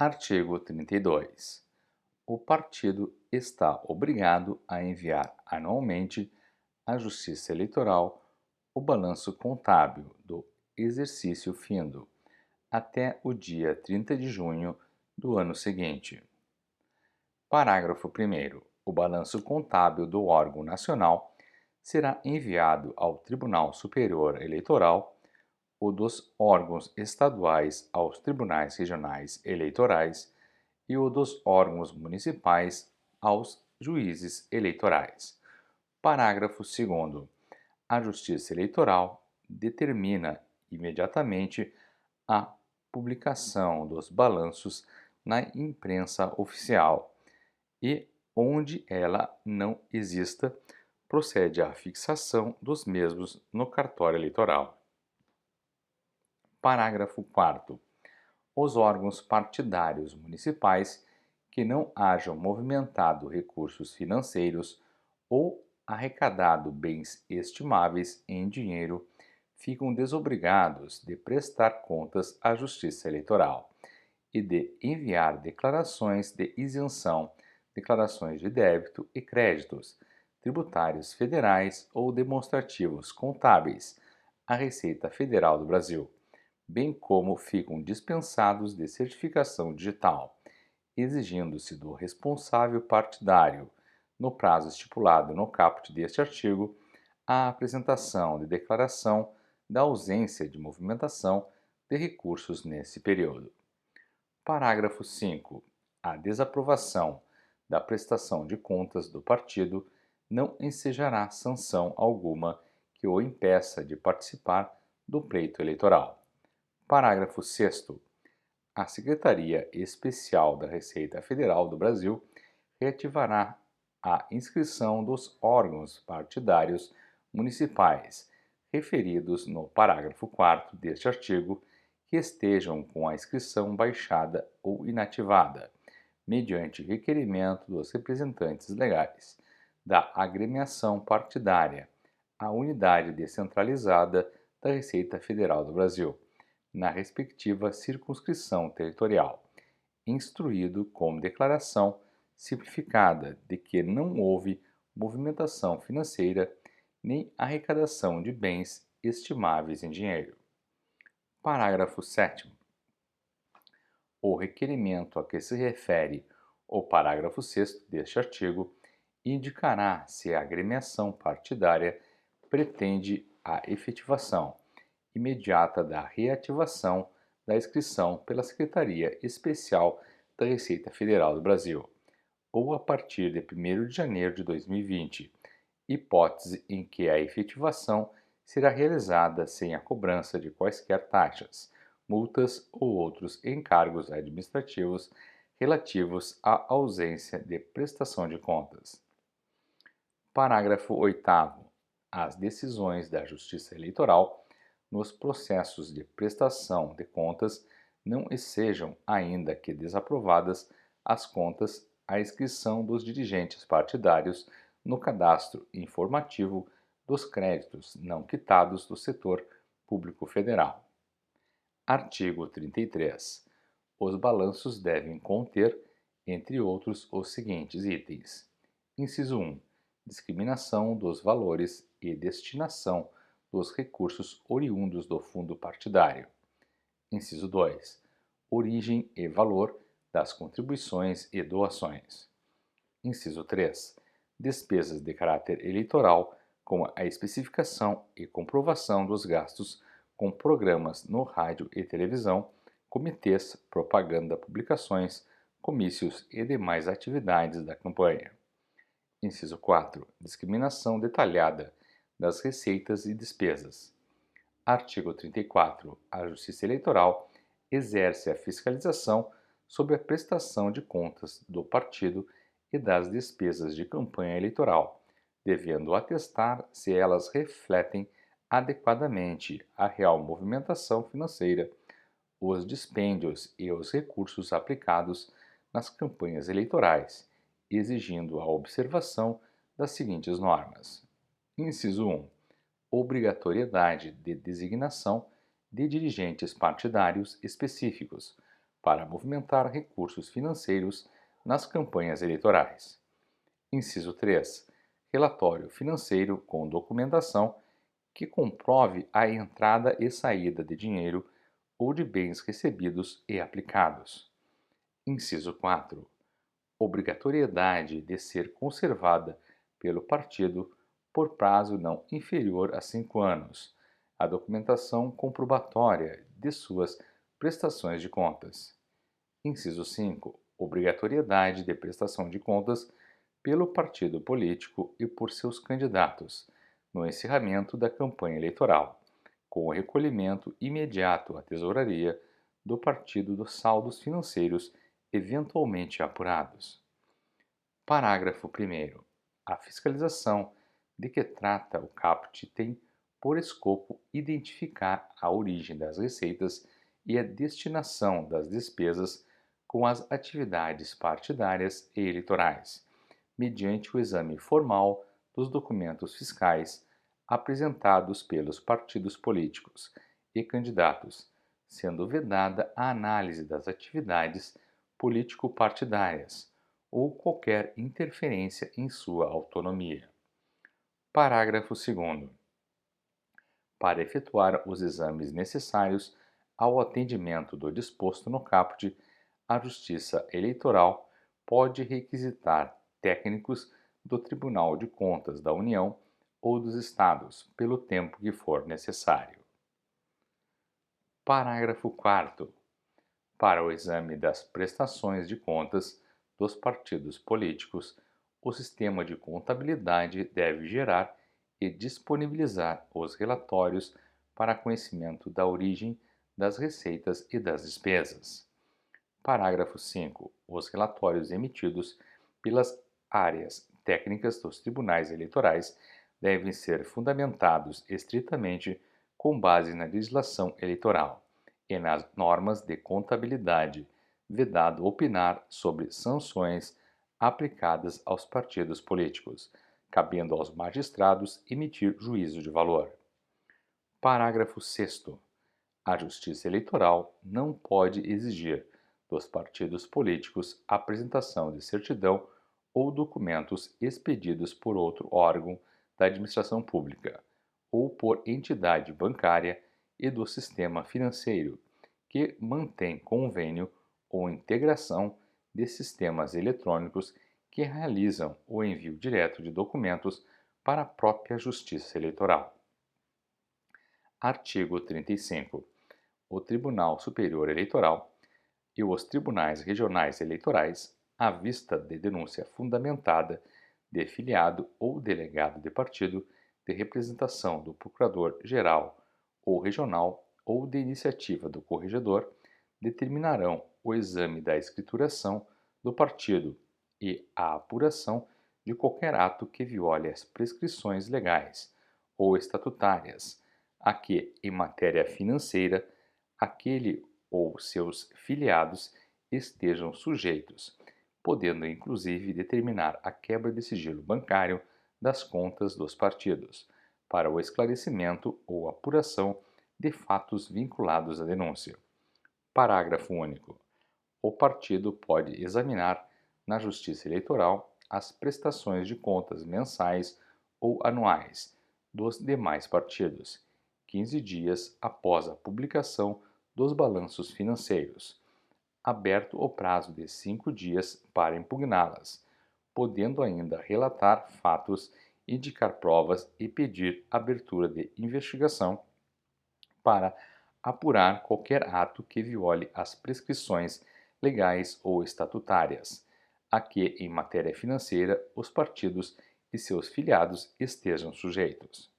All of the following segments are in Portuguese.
Artigo 32. O partido está obrigado a enviar anualmente à Justiça Eleitoral o balanço contábil do exercício findo até o dia 30 de junho do ano seguinte. Parágrafo 1º. O balanço contábil do órgão nacional será enviado ao Tribunal Superior Eleitoral, o dos órgãos estaduais aos tribunais regionais eleitorais e o dos órgãos municipais aos juízes eleitorais. Parágrafo 2º. A Justiça Eleitoral determina imediatamente a publicação dos balanços na imprensa oficial e, onde ela não exista, procede à fixação dos mesmos no cartório eleitoral. Parágrafo 4º. Os órgãos partidários municipais que não hajam movimentado recursos financeiros ou arrecadado bens estimáveis em dinheiro ficam desobrigados de prestar contas à Justiça Eleitoral e de enviar declarações de isenção, declarações de débito e créditos, tributários federais ou demonstrativos contábeis à Receita Federal do Brasil, bem como ficam dispensados de certificação digital, exigindo-se do responsável partidário, no prazo estipulado no caput deste artigo, a apresentação de declaração da ausência de movimentação de recursos nesse período. Parágrafo 5. A desaprovação da prestação de contas do partido não ensejará sanção alguma que o impeça de participar do pleito eleitoral. Parágrafo 6º. A Secretaria Especial da Receita Federal do Brasil reativará a inscrição dos órgãos partidários municipais referidos no parágrafo 4º deste artigo que estejam com a inscrição baixada ou inativada, mediante requerimento dos representantes legais da agremiação partidária, à unidade descentralizada da Receita Federal do Brasil, na respectiva circunscrição territorial, instruído com declaração simplificada de que não houve movimentação financeira nem arrecadação de bens estimáveis em dinheiro. Parágrafo 7º. O requerimento a que se refere o parágrafo 6º deste artigo indicará se a agremiação partidária pretende a efetivação imediata da reativação da inscrição pela Secretaria Especial da Receita Federal do Brasil, ou a partir de 1º de janeiro de 2020, hipótese em que a efetivação será realizada sem a cobrança de quaisquer taxas, multas ou outros encargos administrativos relativos à ausência de prestação de contas. Parágrafo 8º. As decisões da Justiça Eleitoral nos processos de prestação de contas não sejam ainda que desaprovadas as contas à inscrição dos dirigentes partidários no cadastro informativo dos créditos não quitados do setor público federal. Artigo 33. Os balanços devem conter, entre outros, os seguintes itens. Inciso 1. Discriminação dos valores e destinação dos recursos oriundos do fundo partidário. Inciso 2. Origem e valor das contribuições e doações. Inciso 3. Despesas de caráter eleitoral, como a especificação e comprovação dos gastos com programas no rádio e televisão, comitês, propaganda, publicações, comícios e demais atividades da campanha. Inciso 4. Discriminação detalhada das receitas e despesas. Artigo 34. A Justiça Eleitoral exerce a fiscalização sobre a prestação de contas do partido e das despesas de campanha eleitoral, devendo atestar se elas refletem adequadamente a real movimentação financeira, os dispêndios e os recursos aplicados nas campanhas eleitorais, exigindo a observação das seguintes normas. Inciso 1. Obrigatoriedade de designação de dirigentes partidários específicos, para movimentar recursos financeiros nas campanhas eleitorais. Inciso 3. Relatório financeiro com documentação que comprove a entrada e saída de dinheiro ou de bens recebidos e aplicados. Inciso 4. Obrigatoriedade de ser conservada pelo partido por prazo não inferior a 5 anos a documentação comprobatória de suas prestações de contas. Inciso 5. Obrigatoriedade de prestação de contas pelo partido político e por seus candidatos no encerramento da campanha eleitoral, com o recolhimento imediato à tesouraria do partido dos saldos financeiros eventualmente apurados. Parágrafo 1º. A fiscalização de que trata o caput tem por escopo identificar a origem das receitas e a destinação das despesas com as atividades partidárias e eleitorais, mediante o exame formal dos documentos fiscais apresentados pelos partidos políticos e candidatos, sendo vedada a análise das atividades político-partidárias ou qualquer interferência em sua autonomia. Parágrafo 2º. Para efetuar os exames necessários ao atendimento do disposto no caput, a Justiça Eleitoral pode requisitar técnicos do Tribunal de Contas da União ou dos Estados pelo tempo que for necessário. Parágrafo 4º. Para o exame das prestações de contas dos partidos políticos, o sistema de contabilidade deve gerar e disponibilizar os relatórios para conhecimento da origem das receitas e das despesas. Parágrafo 5. Os relatórios emitidos pelas áreas técnicas dos tribunais eleitorais devem ser fundamentados estritamente com base na legislação eleitoral e nas normas de contabilidade, vedado opinar sobre sanções aplicadas aos partidos políticos, cabendo aos magistrados emitir juízo de valor. Parágrafo 6º. A Justiça Eleitoral não pode exigir dos partidos políticos a apresentação de certidão ou documentos expedidos por outro órgão da administração pública ou por entidade bancária e do sistema financeiro que mantém convênio ou integração de sistemas eletrônicos que realizam o envio direto de documentos para a própria Justiça Eleitoral. Artigo 35. O Tribunal Superior Eleitoral e os tribunais regionais eleitorais, à vista de denúncia fundamentada de filiado ou delegado de partido, de representação do Procurador-Geral ou Regional ou de iniciativa do Corregedor, determinarão o exame da escrituração do partido e a apuração de qualquer ato que viole as prescrições legais ou estatutárias, a que, em matéria financeira, aquele ou seus filiados estejam sujeitos, podendo inclusive determinar a quebra de sigilo bancário das contas dos partidos, para o esclarecimento ou apuração de fatos vinculados à denúncia. Parágrafo único. O partido pode examinar na Justiça Eleitoral as prestações de contas mensais ou anuais dos demais partidos, 15 dias após a publicação dos balanços financeiros, aberto o prazo de 5 dias para impugná-las, podendo ainda relatar fatos, indicar provas e pedir abertura de investigação para apurar qualquer ato que viole as prescrições legais ou estatutárias, a que, em matéria financeira, os partidos e seus filiados estejam sujeitos.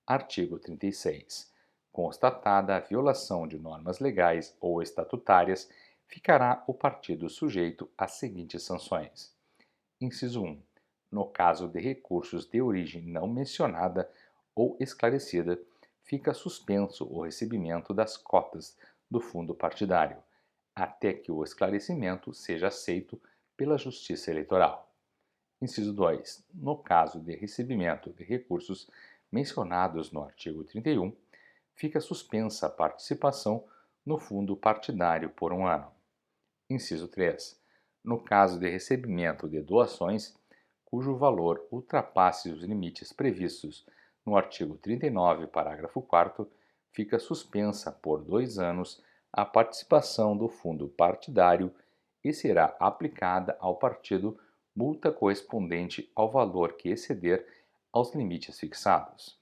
Artigo 36. Constatada a violação de normas legais ou estatutárias, ficará o partido sujeito às seguintes sanções. Inciso 1. No caso de recursos de origem não mencionada ou esclarecida, fica suspenso o recebimento das cotas do fundo partidário, até que o esclarecimento seja aceito pela Justiça Eleitoral. Inciso 2. No caso de recebimento de recursos mencionados no artigo 31, fica suspensa a participação no fundo partidário por um ano. Inciso 3. No caso de recebimento de doações, cujo valor ultrapasse os limites previstos no artigo 39, parágrafo 4º, fica suspensa por 2 anos a participação do fundo partidário e será aplicada ao partido multa correspondente ao valor que exceder aos limites fixados.